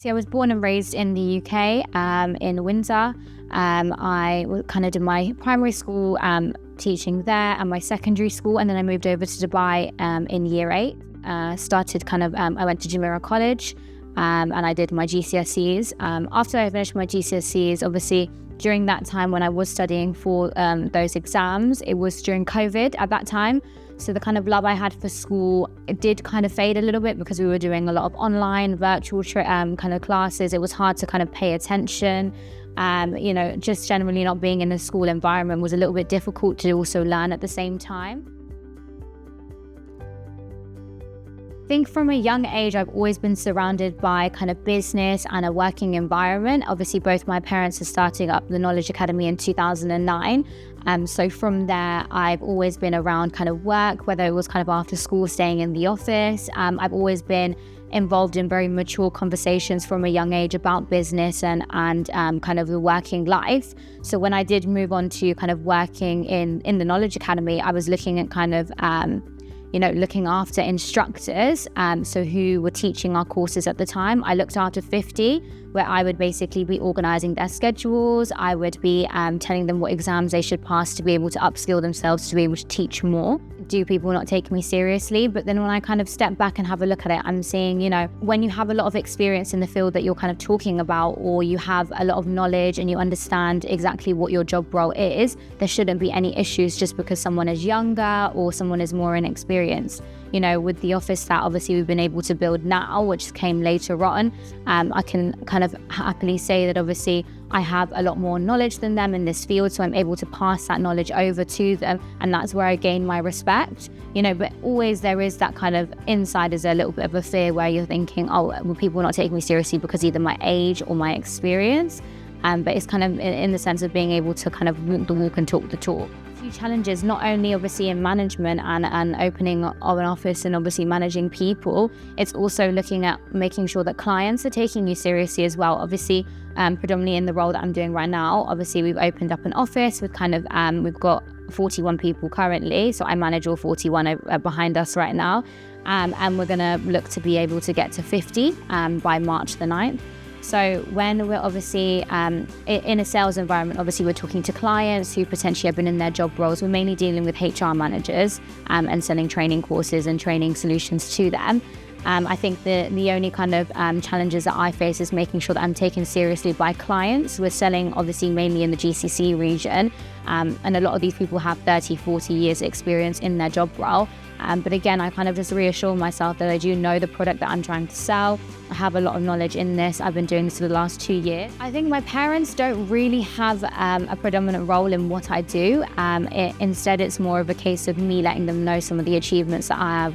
See, I was born and raised in the UK, in Windsor. Kind of did my primary school teaching there and my secondary school, and then I moved over to Dubai in year 8. I went to Jumeirah College and I did my GCSEs. After I finished my GCSEs, obviously during that time when I was studying for those exams, it was during COVID at that time. So the kind of love I had for school, it did kind of fade a little bit because we were doing a lot of online, virtual kind of classes. It was hard to kind of pay attention. Just generally not being in a school environment was a little bit difficult to also learn at the same time. I think from a young age, I've always been surrounded by kind of business and a working environment. Obviously, both my parents are starting up the Knowledge Academy in 2009. So from there, I've always been around kind of work, whether it was kind of after school, staying in the office. I've always been involved in very mature conversations from a young age about business and kind of the working life. So when I did move on to kind of working in the Knowledge Academy, I was looking at kind of looking after instructors, so who were teaching our courses at the time. I looked after 50, where I would basically be organising their schedules. I would be telling them what exams they should pass to be able to upskill themselves, to be able to teach more. Do people not take me seriously? But then when I kind of step back and have a look at it, I'm seeing, when you have a lot of experience in the field that you're kind of talking about, or you have a lot of knowledge and you understand exactly what your job role is, there shouldn't be any issues just because someone is younger or someone is more inexperienced. With the office that obviously we've been able to build now, which came later on, I can kind of happily say that obviously I have a lot more knowledge than them in this field, so I'm able to pass that knowledge over to them, and that's where I gain my respect. But always there is that kind of inside is a little bit of a fear where you're thinking, oh, will people not take me seriously because either my age or my experience? But it's kind of in the sense of being able to kind of walk the walk and talk the talk. Few challenges, not only obviously in management and opening of an office and obviously managing people, it's also looking at making sure that clients are taking you seriously as well. Obviously, predominantly in the role that I'm doing right now, obviously we've opened up an office with kind of, we've got 41 people currently, so I manage all 41 behind us right now, and we're going to look to be able to get to 50 by March the 9th. So when we're obviously in a sales environment, obviously we're talking to clients who potentially have been in their job roles. We're mainly dealing with HR managers and selling training courses and training solutions to them. I think the only kind of challenges that I face is making sure that I'm taken seriously by clients. We're selling obviously mainly in the GCC region, and a lot of these people have 30, 40 years experience in their job role. But again, I kind of just reassure myself that I do know the product that I'm trying to sell. I have a lot of knowledge in this. I've been doing this for the last 2 years. I think my parents don't really have a predominant role in what I do. Instead, it's more of a case of me letting them know some of the achievements that I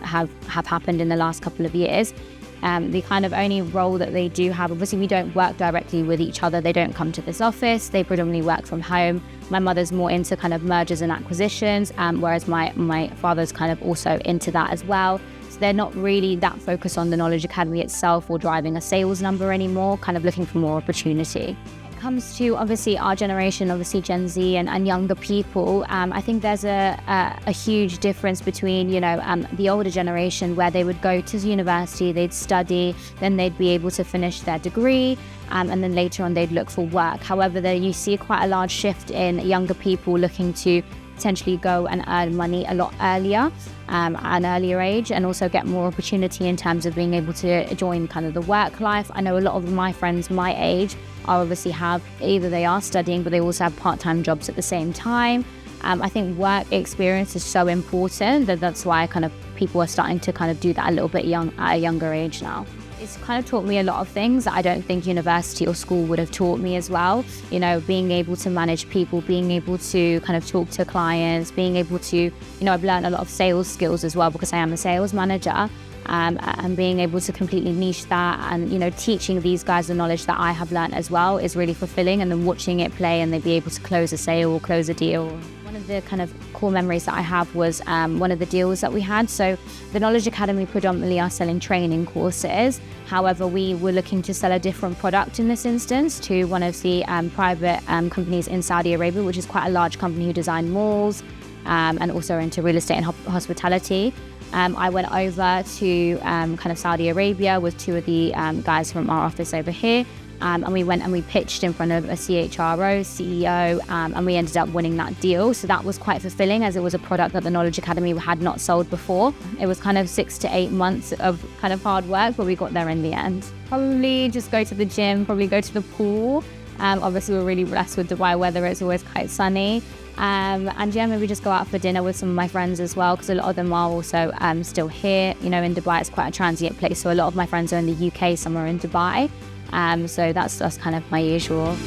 have happened in the last couple of years. The kind of only role that they do have, obviously we don't work directly with each other. They don't come to this office. They predominantly work from home. My mother's more into kind of mergers and acquisitions, whereas my father's kind of also into that as well. So they're not really that focused on the Knowledge Academy itself or driving a sales number anymore, kind of looking for more opportunity. Comes to obviously our generation, obviously Gen Z and younger people, I think there's a huge difference between the older generation where they would go to university, they'd study, then they'd be able to finish their degree, and then later on they'd look for work. However, there you see quite a large shift in younger people looking to potentially go and earn money a lot earlier, at an earlier age, and also get more opportunity in terms of being able to join kind of the work life. I know a lot of my friends my age are obviously have either they are studying, but they also have part-time jobs at the same time. I think work experience is so important that's why kind of people are starting to kind of do that a little bit at a younger age now. It's kind of taught me a lot of things that I don't think university or school would have taught me as well. Being able to manage people, being able to kind of talk to clients, being able to, I've learned a lot of sales skills as well because I am a sales manager, and being able to completely niche that and, teaching these guys the knowledge that I have learned as well is really fulfilling, and then watching it play and they be able to close a sale or close a deal. One of the kind of core memories that I have was one of the deals that we had. So the Knowledge Academy predominantly are selling training courses. However, we were looking to sell a different product in this instance to one of the private companies in Saudi Arabia, which is quite a large company who design malls and also into real estate and hospitality. I went over to kind of Saudi Arabia with two of the guys from our office over here. And we went and we pitched in front of a CHRO, CEO, and we ended up winning that deal. So that was quite fulfilling, as it was a product that the Knowledge Academy had not sold before. It was kind of 6 to 8 months of kind of hard work, but we got there in the end. Probably just go to the gym, probably go to the pool. Obviously, we're really blessed with Dubai weather. It's always quite sunny. And yeah, maybe just go out for dinner with some of my friends as well, because a lot of them are also still here. You know, in Dubai, it's quite a transient place. So a lot of my friends are in the UK, some are in Dubai. So that's kind of my usual.